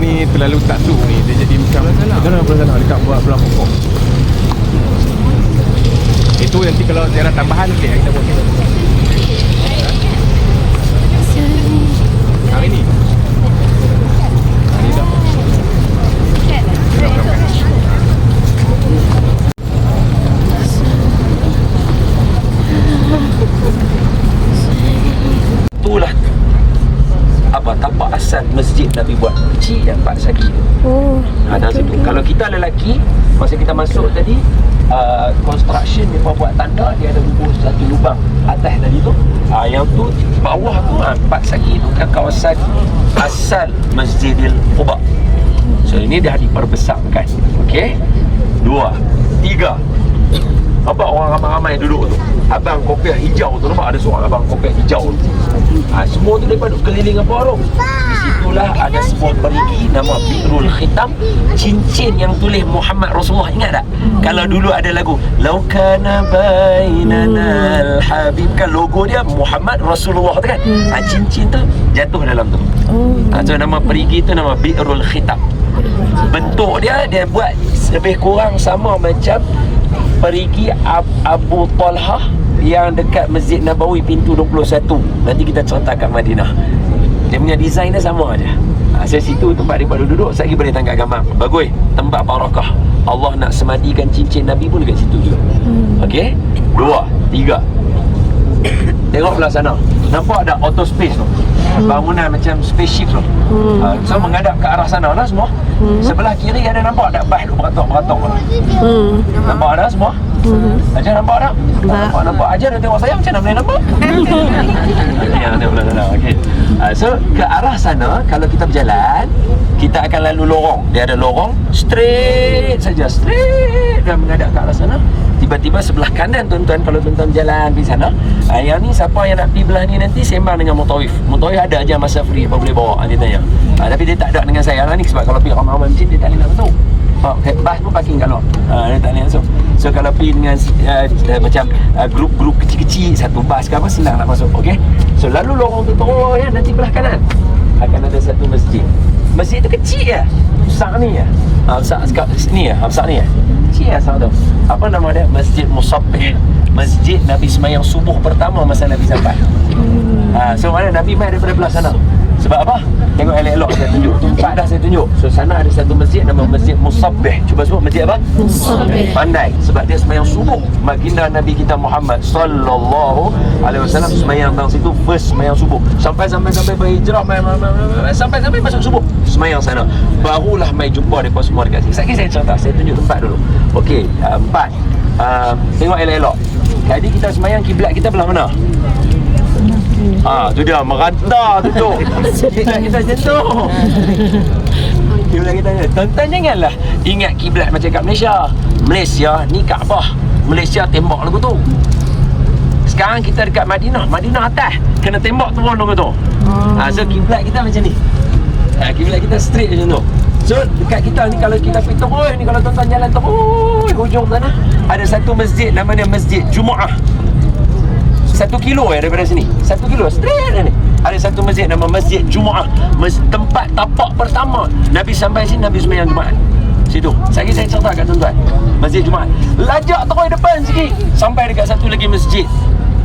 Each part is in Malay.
ni terlalu taksub ni, dia jadi macam belah sana dekat belah pokok. Itu nanti kalau daerah tambahan kita buat kita. Hari ni. Hari dah. Itulah apa tapak asal masjid Nabi buat kecil yang Pak Sagi tu. Ada situ. Kalau kita lelaki, masa kita masuk tadi, construction dia buat tanda, dia ada satu lubang atas tadi tu. Yang tu bawah tu Pak Sagi tu kan kawasan asal Masjidil Quba. So ini dah diperbesarkan. Okey. 2, 3. Nampak orang ramai-ramai duduk tu. Abang kopiah hijau tu, nampak ada seorang abang kopiah hijau tu. Semua tu mereka duduk keliling apa tu. Di situlah ada sebuah perigi nama Bi'rul Khitam. Cincin yang tulis Muhammad Rasulullah. Ingat tak? Kalau dulu ada lagu Lau kana bainana al-habib, kan logo dia Muhammad Rasulullah tu kan. Cincin tu jatuh dalam tu. So nama perigi tu nama Bi'rul Khitam. Bentuk dia buat lebih kurang sama macam perigi Abu Talhah yang dekat Masjid Nabawi pintu 21. Nanti kita cerita kat Madinah. Dia punya design dia sama aja. Saya situ tempat dia duduk, saya lagi boleh tangkap gambar. Bagus, tempat barakah. Allah nak semadikan cincin Nabi pun dekat situ juga. Okey? 2, 3. Tengok belah sana. Nampak ada auto space tu? Bangunan macam spaceship tu. So menghadap ke arah sana lah semua. Sebelah kiri ada nampak tak bas duk beratok-beratok tu? Nampak ada semua? Ajar nampak tak? Nampak. Ajar dah tengok saya, macam mana boleh nampak? Ya, tengok belah sana. Okey. So ke arah sana kalau kita berjalan, kita akan lalu lorong. Dia ada lorong straight saja, straight dan menghadap ke arah sana. Tiba-tiba sebelah kanan tuan-tuan, kalau tuan-tuan berjalan di sana, yang ni siapa yang nak pergi belah ni nanti sembang dengan mutawif. Mutawif ada aja masa free, apa boleh bawa, dia tanya. Tapi dia tak ada dengan saya lah ni, sebab kalau pergi ramai-ramai macam dia tak boleh nak masuk. Bas pun parking kat luar. Dia tak boleh masuk. So kalau pergi dengan macam grup-grup kecil-kecil, satu bas ke apa, senang nak masuk. Okey. So lalu lorong tu terus ya, nanti belah kanan akan ada satu masjid. Masjid tu kecil ya. Besar ni ya. Besar ni ya. Besar ni ya. Kecil ya sama tu. Apa nama dia? Masjid Musabbih. Masjid Nabi semayang subuh pertama masa Nabi sampai. So mana Nabi mai daripada belah sana. Sebab apa? Tengok elok-elok saya tunjuk. Tempat dah saya tunjuk. So sana ada satu masjid nama Masjid Musabbih. Cuba sebut masjid apa? Musabbih. Pandai. Sebab dia semayang subuh. Baginda Nabi kita Muhammad sallallahu alaihi wasallam semayang dalam situ first semayang subuh. Sampai berhijrah sampai masuk subuh. Semayang sana. Barulah mai jumpa depa semua dekat sini. Sekali saya cerita, saya tunjuk tempat dulu. Okey, 4. Tengok elok-elok. Jadi kita semayang kiblat kita belah mana? Tu dia merantau tu. Kita jatuh. Kiblat kita ni. Tuan-tuan janganlah ingat kiblat macam kat Malaysia. Malaysia ni Kaabah. Malaysia tembok lagu tu. Sekarang kita dekat Madinah. Madinah atas, kena tembok turun lagu tu. So kiblat kita macam ni. Kiblat kita straight macam tu. So dekat kita ni kalau kita pergi terus ni, kalau tuan-tuan jalan terus hujung sana, ada satu masjid nama dia Masjid Jumaah. 1 kilo daripada sini. 1 kilo straight ni. Ada satu masjid nama Masjid Jumaah. Tempat tapak pertama Nabi sampai sini, Nabi sembahyang Jumaat. Situ. Saya cerita kat tuan-tuan. Masjid Jumaat. Lajak terus depan sikit sampai dekat satu lagi masjid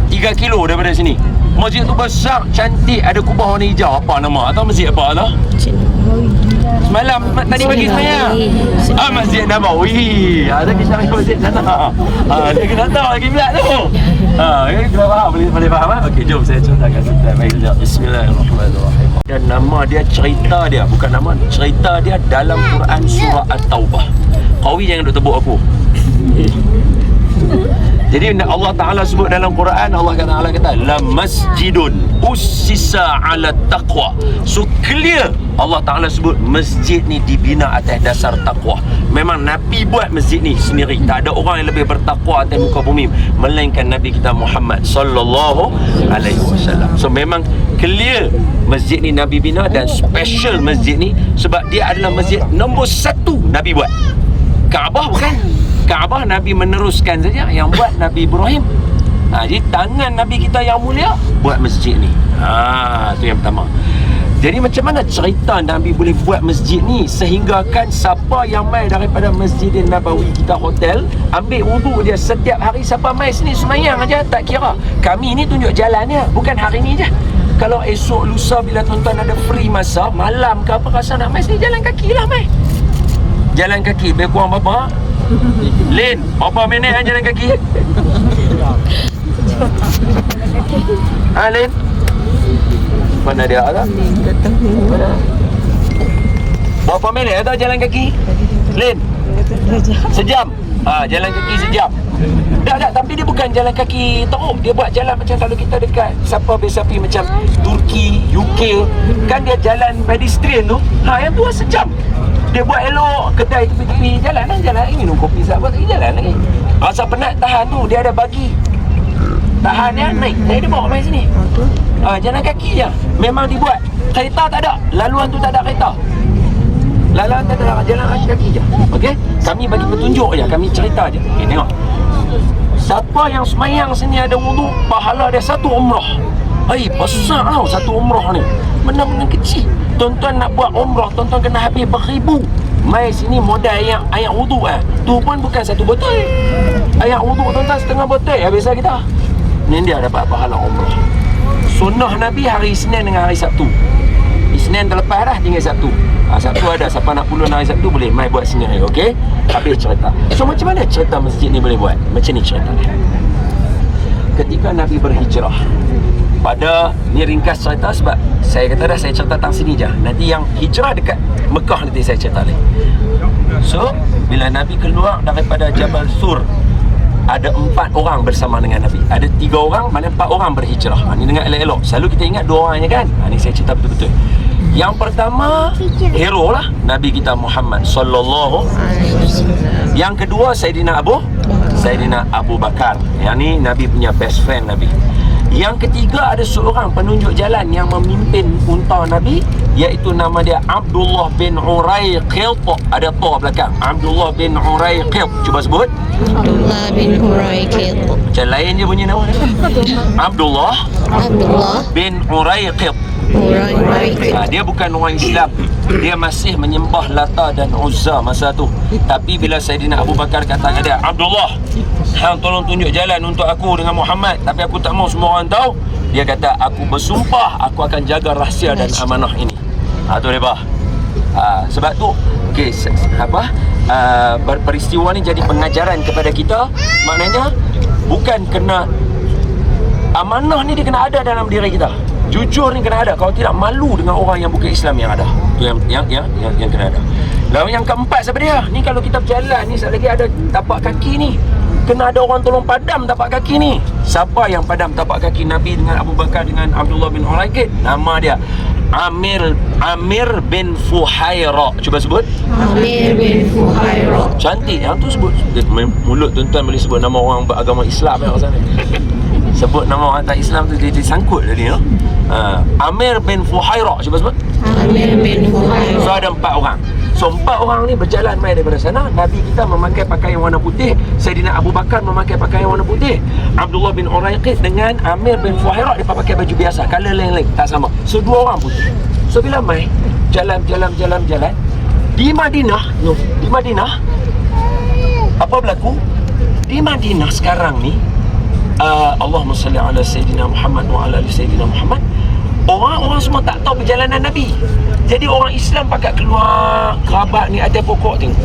3 kilo daripada sini. Masjid tu besar, cantik, ada kubah warna hijau. Apa nama? Atau masjid apa lah? Semalam tadi pagi semayang. Masjid Nabawi. Ada kita pergi masjid sana. Dia kena tahu lagi pula tu. Kita faham, boleh faham ah? Okey, jom saya ceritakan tentang baik sekejap. Bismillahirrahmanirrahim. Dan nama dia, cerita dia, bukan nama, cerita dia dalam Quran surah At-Taubah. Qawi jangan duk tebuk aku. Jadi Allah Ta'ala sebut dalam Quran, Allah Ta'ala kata la masjidun ussisa ala taqwa. So clear Allah Ta'ala sebut masjid ni dibina atas dasar taqwa. Memang Nabi buat masjid ni sendiri. Tak ada orang yang lebih bertakwa atas muka bumi melainkan Nabi kita Muhammad sallallahu alaihi wasallam. So memang clear masjid ni Nabi bina, dan special masjid ni sebab dia adalah masjid nombor 1 Nabi buat. Kaabah bukan. Kaabah Nabi meneruskan saja, yang buat Nabi Ibrahim. Jadi tangan Nabi kita yang mulia buat masjid ni. Tu yang pertama. Jadi macam mana cerita Nabi boleh buat masjid ni sehingga kan siapa yang mai daripada Masjidin Nabawi kita hotel ambil wuduk dia setiap hari, siapa mai sini semayang aja tak kira. Kami ni tunjuk jalannya, bukan hari ni je. Kalau esok lusa bila tuan-tuan ada free masa, malam ke apa rasa nak mai sini, jalan kaki lah mai. Jalan kaki lebih kurang berapa? Lin, berapa minit kan jalan kaki? Lin? Mana dia tak? Mana? Berapa minit tak jalan kaki? Lin? Sejam? Jalan kaki sejam. Tak, tapi dia bukan jalan kaki teruk. Dia buat jalan macam kalau kita dekat siapa biasa pergi macam Turki, UK, kan dia jalan pedestrian tu. Yang tu sejam. Dia buat elok, kedai tepi-tepi jalan lah, jalan lagi minum kopi sahabat lagi jalan lagi. Rasa penat tahan tu, dia ada bagi. Tahan dia, naik dia bawa main sini. Jalan kaki je. Memang dibuat. Kereta tak ada. Laluan tu tak ada kereta. Laluan tak ada, jalan kaki je. Okey? Kami bagi petunjuk je, kami cerita je. Okay, tengok. Siapa yang semayang sini ada wudu, pahala dia satu umrah. Besar tau satu umrah ni. Benda-benda kecil. Tuan-tuan nak buat umrah, tuan-tuan kena habis beribu. Mai sini modal air wudu tu pun bukan satu botol. Air wudu tuan-tuan setengah botol habis kita. Ni dia dapat pahala umrah. Sunnah Nabi hari Isnin dengan hari Sabtu. Isnin terlepas dah, tinggal Sabtu. Sabtu ada, siapa nak pulun hari Sabtu boleh mai buat sini hari, okey? Habis cerita. So macam mana cerita masjid ni boleh buat? Macam ni cerita dia. Ketika Nabi berhijrah, pada ni ringkas cerita sebab saya kata dah saya cerita tentang sini je. Nanti yang hijrah dekat Mekah nanti saya cerita lagi. So, bila Nabi keluar daripada Jabal Sur, ada 4 orang bersama dengan Nabi. Ada 3 orang, mana 4 orang berhijrah. Ni dengar elok-elok. Selalu kita ingat 2 orang je kan. Ni saya cerita betul-betul. Yang pertama, hero lah, Nabi kita Muhammad sallallahu alaihi wasallam. Yang kedua, Sayyidina Abu Bakar. Yang ni Nabi punya best friend Nabi. Yang ketiga, ada seorang penunjuk jalan yang memimpin unta Nabi, iaitu nama dia Abdullah bin Uraiqit. Ada ta belakang. Abdullah bin Uraiqit. Cuba sebut. Abdullah bin Uraiqit. Macam lain je bunyi nama dia. Abdullah bin Uraiqit. Dia bukan orang Islam. Dia masih menyembah Lata dan Uzza masa tu. Tapi bila Sayyidina Abu Bakar kata kepada dia, Abdullah, hang tolong tunjuk jalan untuk aku dengan Muhammad, tapi aku tak mau semua orang tahu. Dia kata, aku bersumpah aku akan jaga rahsia dan amanah ini. Tu dia bah. Sebab tu okey, peristiwa ni jadi pengajaran kepada kita. Maknanya bukan kena amanah ni, dia kena ada dalam diri kita. Jujur ni kena ada. Kalau tidak, malu dengan orang yang bukan Islam yang ada. Tu yang kena ada. Lalu yang keempat siapa dia? Ni kalau kita berjalan ni, sekali lagi ada tapak kaki ni, kena ada orang tolong padam tapak kaki ni. Siapa yang padam tapak kaki Nabi dengan Abu Bakar dengan Abdullah bin Uraiqit? Nama dia Amir bin Fuhaira. Cuba sebut. Amir bin Fuhaira. Cantik. Yang tu sebut. Mulut tuan-tuan boleh sebut nama orang beragama Islam yang sana. Sebut nama orang tak Islam tu dia sangkut tadi, no? Amir bin Fuhaira. Cuba sebut. Amir bin Fuhaira. So ada 4 orang. So 4 orang ni berjalan mai daripada sana. Nabi kita memakai pakaian warna putih, Sayyidina Abu Bakar memakai pakaian warna putih, Abdullah bin Uraiqit dengan Amir bin Fuhaira dia pakai baju biasa, color lain-lain, tak sama. So 2 orang putih. So bila mai jalan di Madinah, apa berlaku? Di Madinah sekarang ni, Allahumma salli ala Sayyidina Muhammad wa ala ali Sayyidina Muhammad, orang-orang semua tak tahu perjalanan Nabi. Jadi orang Islam pakat keluar kerabat ni ada pokok tengok.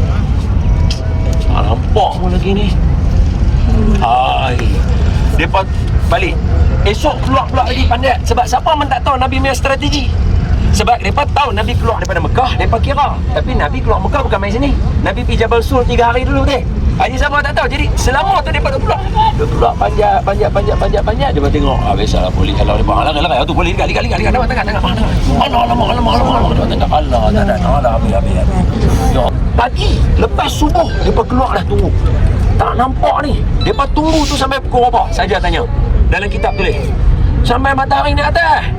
Nampak pun lagi ni. Depa balik. Esok keluar lagi pandai. Sebab siapa pun tak tahu Nabi punya strategi. Sebab mereka tahu Nabi keluar daripada Mekah, mereka kira. Tapi Nabi keluar Mekah bukan main sini. Nabi pergi Jabal Sur 3 hari dulu deh. Haji siapa tak tahu. Jadi selama tu mereka keluar. Dia keluar panjat. Dia tengok. Biasalah polis kalau dia bang. Alah tu polis kali. Tengok. Alamak. Pagi lepas subuh mereka keluar dah tunggu. Tak nampak ni. Mereka tunggu tu sampai pukul berapa? Saja tanya. Dalam kitab tulis. Sampai matahari ni atas.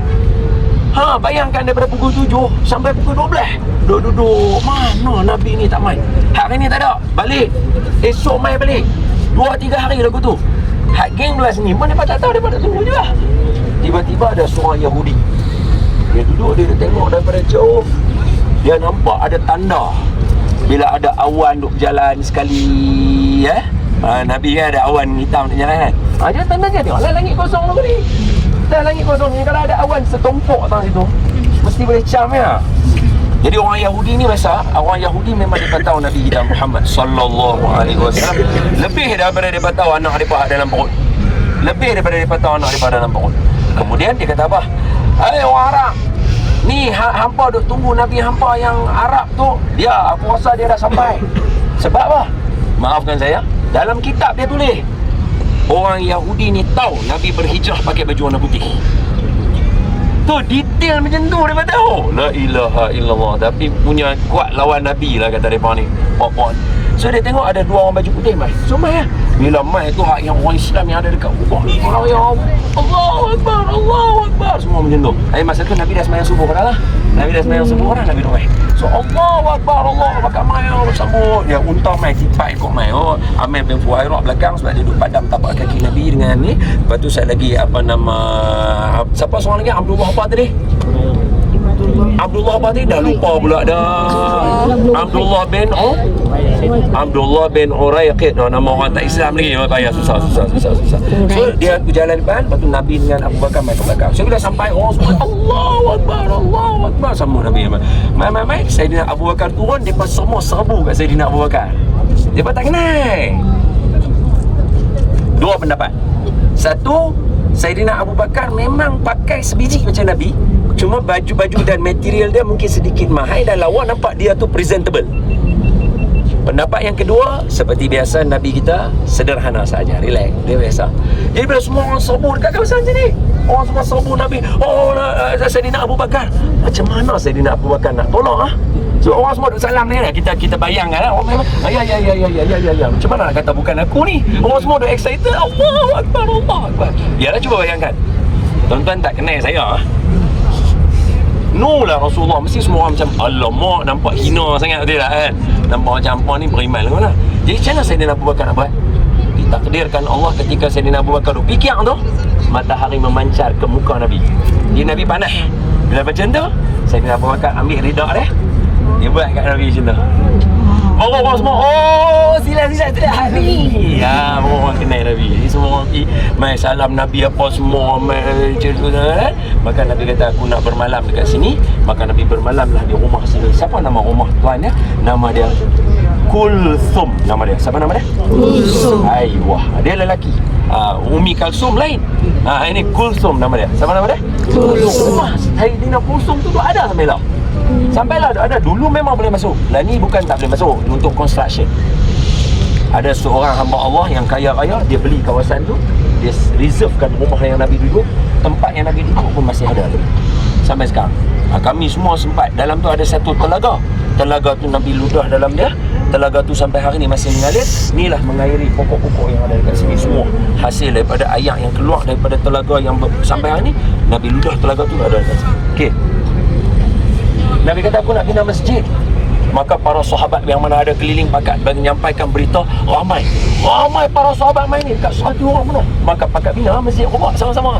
Bayangkan daripada pukul 7 sampai pukul 12 duduk. Mana Nabi ni tak main. Hari ni tak ada. Balik. Esok main balik. 2-3 hari lagu tu. Hak geng belah sini pun mereka tak tahu, mereka tak tunggu je lah. Tiba-tiba ada seorang Yahudi. Dia duduk, dia tengok daripada jauh. Dia nampak ada tanda bila ada awan duk jalan sekali, Nabi kan ada awan hitam duk jalan kan. Dia tanda je, tengoklah langit kosong tu ni. Dan langit kosong ni kalau ada awan setumpuk atas situ, mesti boleh cam ya. Jadi orang Yahudi ni biasa, orang Yahudi memang dia tahu Nabi kita Muhammad sallallahu alaihi wasallam lebih daripada dia tahu anak dia ada dalam perut. Lebih daripada dia tahu anak dia dalam perut. Kemudian dia kata apa? Hai orang Arab, ni hampa duk tunggu Nabi hampa yang Arab tu. Dia, aku rasa dia dah sampai. Sebab apa? Maafkan saya, dalam kitab dia tulis orang Yahudi ni tahu Nabi berhijrah pakai baju warna putih. Tu detail macam tu dia tahu. La ilaha illallah. Tapi punya kuat lawan Nabi lah kata mereka ni. Pok-pok. So dia tengok ada dua orang baju putih mai. So mai lah. Bila mai tu hak yang orang Islam yang ada dekat rumah ni. Allahu Akbar, Allahu Akbar. Semua macam tu. Tapi masa tu Nabi dah sembahyang subuh dah lah. Nabi dah sembahyang subuh dah, Nabi dah mai. So Allahu Akbar, Allah bakal mai bersambut. Dia unta mai tipai ikut mai. Oh, Amir bin Fuhairah belakang sebab dia duduk padam tapak kaki Nabi dengan ni. Lepas tu saya lagi siapa seorang lagi? Abdullah apa tadi? Abdullah apa tadi? Dah lupa pula dah. Abdullah bin Uraiqid. Nama orang tak Islam lagi. Payah susah. So dia berjalan depan, lepas tu Nabi dengan Abu Bakar mai ke belakang. So bila sampai orang semua Allahu Akbar sama Nabi. Mai Saidina Abu Bakar turun, depa semua serbu kat Saidina Abu Bakar. Depa tak kenal. Dua pendapat. Satu, Saidina Abu Bakar memang pakai sebiji macam Nabi, cuma baju-baju dan material dia mungkin sedikit mahal dan lawa nampak dia tu presentable. Pendapat yang kedua, seperti biasa Nabi kita sederhana saja, relax, dia biasa. Jadi bila semua orang serbu dekat kawasan sini, orang semua serbu Nabi, Saidina Abu Bakar. Macam mana Saidina Abu Bakar nak tolong So orang semua duk salam ni lah. Kita bayangkan lah. Orang memang ya. Macam mana nak kata bukan aku ni? Orang semua duk excited. Allahu Akbar, Allahu Akbar. Biarlah cuba bayangkan. Tuan-tuan tak kenal saya. No lah Rasulullah. Mesti semua orang macam alamak, nampak hina sangat betul tak kan? Nampak macam apa ni beriman ke mana? Jadi macam mana Saidina Abu Bakar nak buat? Ditakdirkan Allah ketika Saidina Abu Bakar duk fikir tu, matahari memancar ke muka Nabi. Dia Nabi panas. Bila macam tu, Saidina Abu Bakar ambil ridak dia. Dia buat kat Nabi macam tu. Orang semua, sila hari. Ya, orang kenal Nabi. Jadi semua orang pergi mai salam Nabi apa semua mai cerita. Maka Nabi kata aku nak bermalam dekat sini. Maka Nabi bermalamlah di rumah sini. Siapa nama rumah tuannya? Nama dia Kulthum. Nama dia. Siapa nama dia? Kulthum. Aiwah, dia lelaki. Umi Kalsum lain. Ini Kulthum nama dia. Siapa nama dia? Kulthum. Saidina Kulthum tu ada sampai lah. Sampailah ada. Dulu memang boleh masuk. Lah ni bukan tak boleh masuk, untuk construction. Ada seorang hamba Allah yang kaya raya, dia beli kawasan tu, dia reservekan rumah yang Nabi duduk, tempat yang Nabi duduk pun masih ada lagi sampai sekarang. Kami semua sempat, dalam tu ada satu telaga. Telaga tu Nabi ludah dalam dia. Telaga tu sampai hari ni masih mengalir. Inilah mengairi pokok-pokok yang ada dekat sini semua. Hasil daripada air yang keluar daripada telaga yang sampai hari ni, Nabi ludah telaga tu ada dekat sini. Okey. Nabi kata aku nak bina masjid. Maka para sahabat yang mana ada keliling pakat bagi menyampaikan berita, ramai para sahabat main ni dekat 100 orang penuh. Maka pakat bina masjid Quba sama-sama.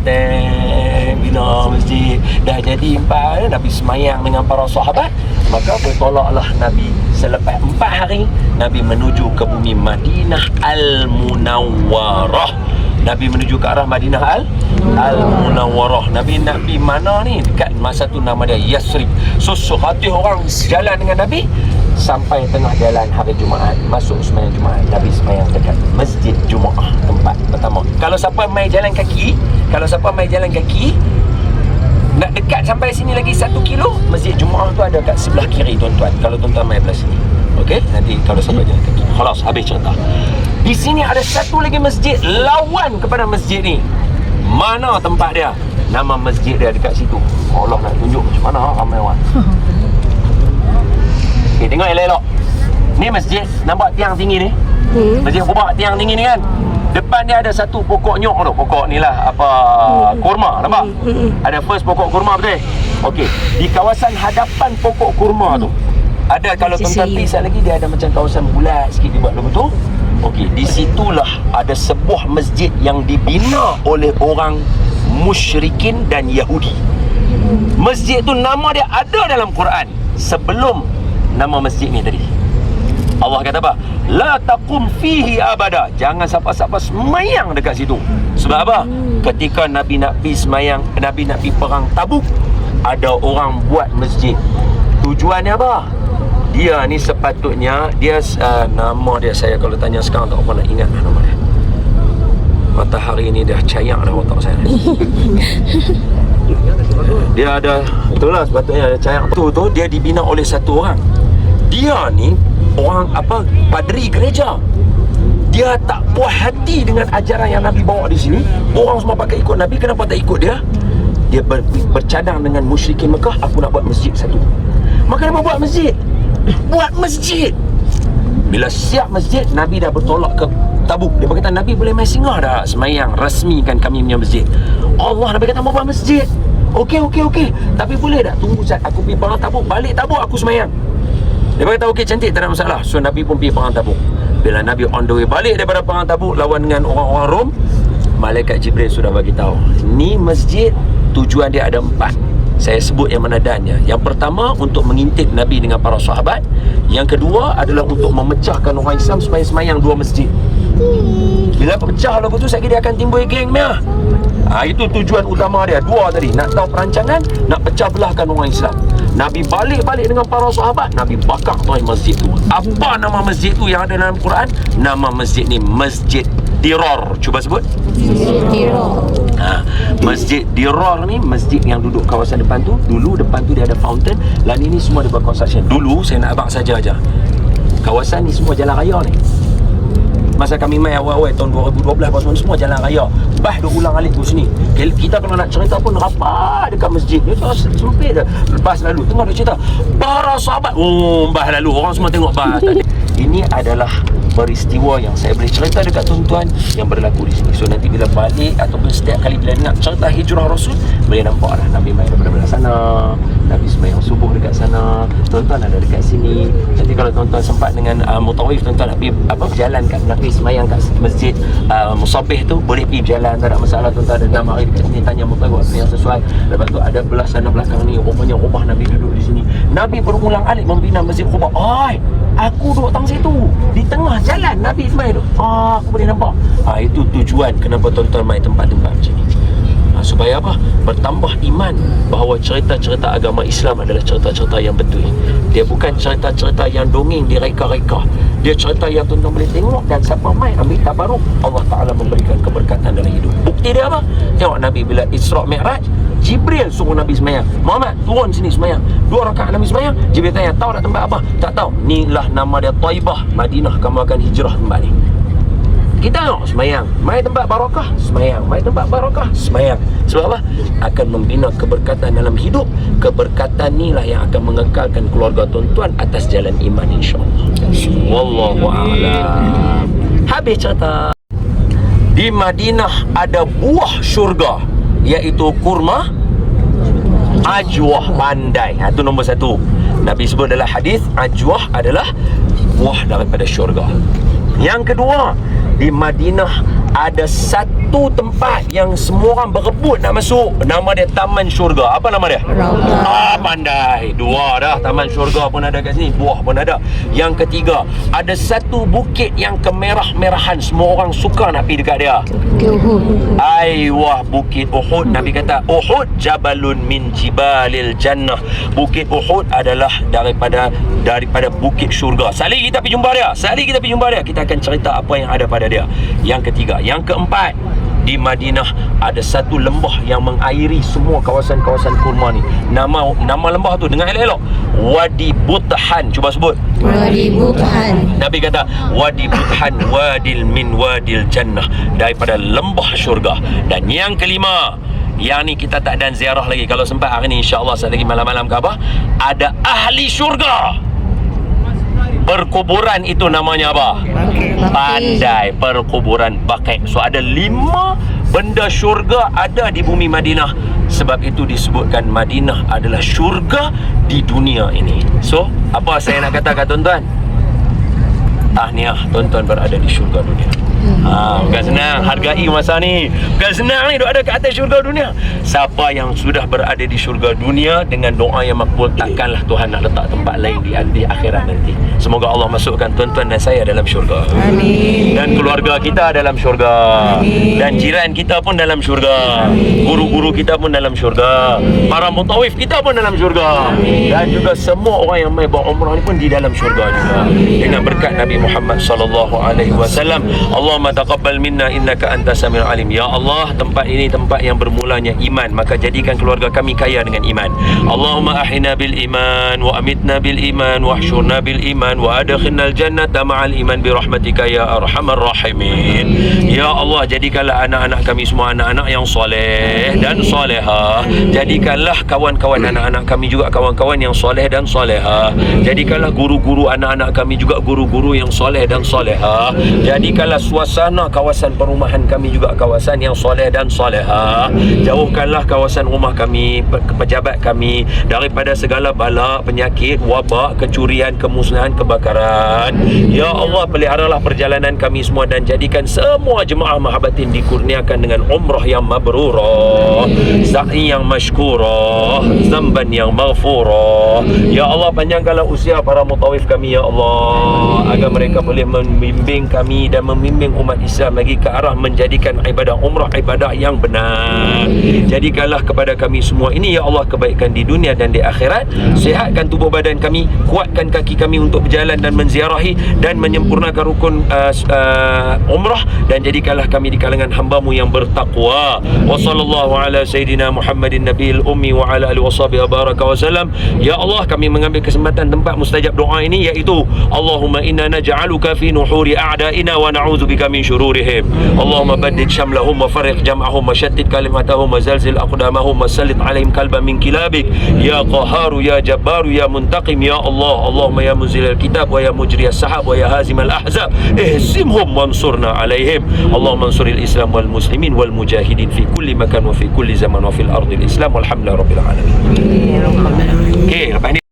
Bina masjid dah jadi 4. Nabi semayang dengan para sahabat. Maka bertolaklah Nabi. Selepas 4 hari Nabi menuju ke bumi Madinah Al-Munawwarah. Nabi menuju ke arah Madinah Al-Munawwarah. Nabi mana ni? Dekat masa tu nama dia Yasrib. So 100 orang jalan dengan Nabi sampai tengah jalan hari Jumaat, masuk sembahyang Jumaat. Nabi sembahyang dekat Masjid Jumaah, tempat pertama. Kalau siapa mai jalan kaki, nak dekat sampai sini lagi 1 kilo, Masjid Jumaah tu ada kat sebelah kiri tuan-tuan. Kalau tuan-tuan mai belah sini. Okey, nanti kalau siapa jalan kaki. Khalas, habis cerita. Di sini ada satu lagi masjid lawan kepada masjid ni. Mana tempat dia? Nama masjid dia dekat situ. Allah nak tunjuk macam mana ramai orang. Okay, tengok elok-elok. Ni masjid, nampak tiang tinggi ni? Masjid Quba tiang tinggi ni kan? Depan dia ada satu pokok nyok tu. Pokok ni lah kurma, nampak? Ada first pokok kurma betul? Okey, di kawasan hadapan pokok kurma tu ada, kalau tuan-tuan pergi lagi, dia ada macam kawasan bulat sikit dibuat betul. Okey, di situlah ada sebuah masjid yang dibina oleh orang musyrikin dan Yahudi. Masjid tu nama dia ada dalam Quran sebelum nama masjid ni tadi. Allah kata apa? La taqum fihi abada. Jangan siapa-siapa semayang dekat situ. Sebab apa? Ketika Nabi nak pergi semayang, Nabi nak pergi perang Tabuk, ada orang buat masjid. Tujuannya apa? Dia ni sepatutnya dia nama dia, saya kalau tanya sekarang tak apa nak ingat nama dia. Matahari ni dah cayak dah otak saya ni. Dia ada, itulah sepatutnya ada cayak tu dia dibina oleh satu orang. Dia ni orang apa, padri gereja. Dia tak puas hati dengan ajaran yang Nabi bawa di sini. Orang semua pakai ikut Nabi, kenapa tak ikut dia? Dia bercadang dengan musyrikin Mekah, aku nak buat masjid satu. Maka dia buat masjid. Buat masjid. Bila siap masjid, Nabi dah bertolak ke Tabuk. Dia berkata, Nabi boleh main singgah dah semayang, rasmikan kami punya masjid. Allah, Nabi kata mau buat masjid. Okey. Tapi boleh tak tunggu saat aku pergi perang Tabuk, balik Tabuk aku semayang. Dia berkata okey, cantik, tak ada masalah. So Nabi pun pergi perang Tabuk. Bila Nabi on the way balik daripada perang Tabuk lawan dengan orang-orang Rom, malaikat Jibril sudah bagi tahu, ni masjid tujuan dia ada 4. Saya sebut yang mana dannya. Yang pertama untuk mengintip Nabi dengan para sahabat. Yang kedua adalah untuk memecahkan orang Islam supaya semayang 2 masjid. Bila pecah lagu tu, sekali dia akan timbul geng meh. Itu tujuan utama dia. 2 tadi, nak tahu perancangan, nak pecah belahkan orang Islam. Nabi balik dengan para sahabat, Nabi bakar tuan masjid tu. Apa nama masjid tu yang ada dalam Quran? Nama masjid ni Masjid Dirar. Cuba sebut. Masjid Dirar. Masjid Dirar ni masjid yang duduk kawasan depan tu. Dulu depan tu dia ada fountain, dan ini semua dia buat construction. Dulu saya nak abang saja kawasan ni semua jalan raya ni. Masa kami main awal-awal tahun 2012 pasal semua jalan raya. Bah dia ulang alik tu sini. Kita kalau nak cerita pun rapat dekat masjid. Dia sempit dah. Lepas lalu tengok dia cerita para sahabat. Bah lalu orang semua tengok bah tadi. Ini adalah peristiwa yang saya boleh cerita dekat tuan-tuan yang berlaku di sini. So nanti bila balik ataupun setiap kali bila nak cerita hijrah Rasul, boleh nampak lah Nabi main daripada belah sana, Nabi sembahyang subuh dekat sana, tuan-tuan ada dekat sini. Nanti kalau tuan-tuan sempat dengan mutawif, tuan-tuan nak pergi berjalan kat, nak pergi sembahyang kat masjid Musabih tu, boleh pergi berjalan, tak ada masalah. Tuan-tuan ada 6 hari dekat sini, tanya mutawif apa yang sesuai. Lepas tu ada belah sana belakang ni, rupanya rumah Nabi duduk di sini. Nabi berulang alik membina masjid Quba. Aku duduk tang situ, di tengah jalan Nabi sembahyang tu. Aku boleh nampak. Itu tujuan kenapa tuan-tuan main tempat-tempat macam ni. Supaya apa? Bertambah iman bahawa cerita-cerita agama Islam adalah cerita-cerita yang betul. Dia bukan cerita-cerita yang dongeng direka-reka. Dia cerita yang tuan-tuan boleh tengok, dan siapa main ambil tabaruk, Allah Ta'ala memberikan keberkatan dalam hidup. Bukti dia apa? Tengok Nabi bila Isra' Mi'raj, Jibril suruh Nabi semayang. Muhammad turun sini semayang. 2 rakaat Nabi semayang. Jibril tanya, tahu tak tempat apa? Tak tahu. Inilah nama dia Taibah, Madinah. Kamu akan hijrah tempat ni. Kita tengok semayang. Mai tempat barakah, semayang. Mai tempat barakah, semayang. Sebab apa? Akan membina keberkatan dalam hidup. Keberkatan inilah yang akan mengekalkan keluarga tuan-tuan atas jalan iman, insya-Allah. Wallahu a'lam. Habis cerita. Di Madinah ada buah syurga, iaitu kurma ajwah, pandai. Itu nombor 1. Nabi sebut dalam hadis, ajwah adalah buah daripada syurga. Yang kedua, di Madinah ada satu tempat yang semua orang berebut nak masuk. Nama dia Taman Syurga. Apa nama dia? Pandai. 2 dah. Taman Syurga pun ada kat sini, buah pun ada. Yang ketiga, ada satu bukit yang kemerah-merahan, semua orang suka nak pergi dekat dia. Wah, Bukit Uhud. Nabi kata Uhud jabalun min jibalil jannah. Bukit Uhud adalah daripada bukit syurga. Sekali kita pergi jumpa dia, kita akan cerita apa yang ada pada dia. Yang ketiga. Yang keempat, di Madinah ada satu lembah yang mengairi semua kawasan-kawasan kurma ni. Nama lembah tu dengar elok-elok, Wadi Buthan. Cuba sebut. Wadi Buthan. Nabi kata Wadi Buthan wadil min wadil jannah, daripada lembah syurga. Dan yang kelima, yang ni kita tak dan ziarah lagi. Kalau sempat hari ni, insya-Allah saat lagi malam-malam ke apa, ada ahli syurga. Perkuburan itu namanya apa? Pandai. Perkuburan Baqi'. So ada 5 benda syurga ada di bumi Madinah. Sebab itu disebutkan Madinah adalah syurga di dunia ini. So apa saya nak katakan tuan-tuan? Tahniah, tuan-tuan berada di syurga dunia. Bukan senang. Hargai masa ni. Bukan senang ni duk ada kat atas syurga dunia. Siapa yang sudah berada di syurga dunia dengan doa yang makbul, takkanlah Tuhan nak letak tempat lain di akhirat nanti. Semoga Allah masukkan tuan-tuan dan saya dalam syurga. Amin. Dan keluarga kita dalam syurga. Amin. Dan jiran kita pun dalam syurga. Guru-guru kita pun dalam syurga. Para mutawif kita pun dalam syurga. Dan juga semua orang yang mai berumrah ni pun di dalam syurga juga. Dengan berkat Nabi Muhammad sallallahu alaihi wasallam. Allahumma taqabbal minna innaka antas samiul alim. Ya Allah, tempat ini tempat yang bermulanya iman, maka jadikan keluarga kami kaya dengan iman. Allahumma ahina bil iman wa amitna bil iman wa ahsyurna bil iman wa adkhilnal jannata ma'al iman bi rahmatika ya arhamar rahimin. Ya Allah, jadikanlah anak-anak kami semua anak-anak yang soleh dan solehah. Jadikanlah kawan-kawan anak-anak kami juga kawan-kawan yang soleh dan solehah. Jadikanlah guru-guru anak-anak kami juga guru-guru yang soleh dan solehah. Jadikanlah suasana kawasan perumahan kami juga kawasan yang soleh dan solehah. Jauhkanlah kawasan rumah kami, pejabat kami daripada segala bala, penyakit, wabak, kecurian, kemusnahan, kebakaran. Ya Allah, peliharalah perjalanan kami semua dan jadikan semua jemaah mahabatin dikurniakan dengan umrah yang mabrurah, sa'i yang mashkurah, zamban yang maghfurah. Ya Allah, panjangkanlah usia para mutawif kami ya Allah, agar mereka boleh membimbing kami dan membimbing umat Islam lagi ke arah menjadikan ibadah umrah ibadah yang benar. Jadikanlah kepada kami semua ini ya Allah kebaikan di dunia dan di akhirat. Sihatkan tubuh badan kami, kuatkan kaki kami untuk berjalan dan menziarahi dan menyempurnakan rukun umrah, dan jadikanlah kami di kalangan hamba-Mu yang bertakwa. Wa sallallahu ala sayyidina Muhammadin nabiyil ummi wa ala alihi washabihi baraka wasallam. Ya Allah, kami mengambil kesempatan tempat mustajab doa ini, iaitu Allahumma inna naj'aluka fi nuhuri a'da'ina wa na'udzubika min syururihim. Allahumma baddid syamlahum wa farriq jam'ahum wa shattid kalimatahum wa zalzil aqdamahum wa sallit alaihim kalban min kilabik ya qaharu ya jabbaru ya muntaqim ya Allah. Allahumma ya munzilal kitab wa ya mujriyas sahab wa ya hazimal ahzab ihsimhum wansurna alaihim. Allahumma ansuril islam wal muslimin wal mujahidin fi kulli makan wa fi kulli zaman wa fil ardil islam walhamdulillahi rabbil alamin. Okey, lepas ni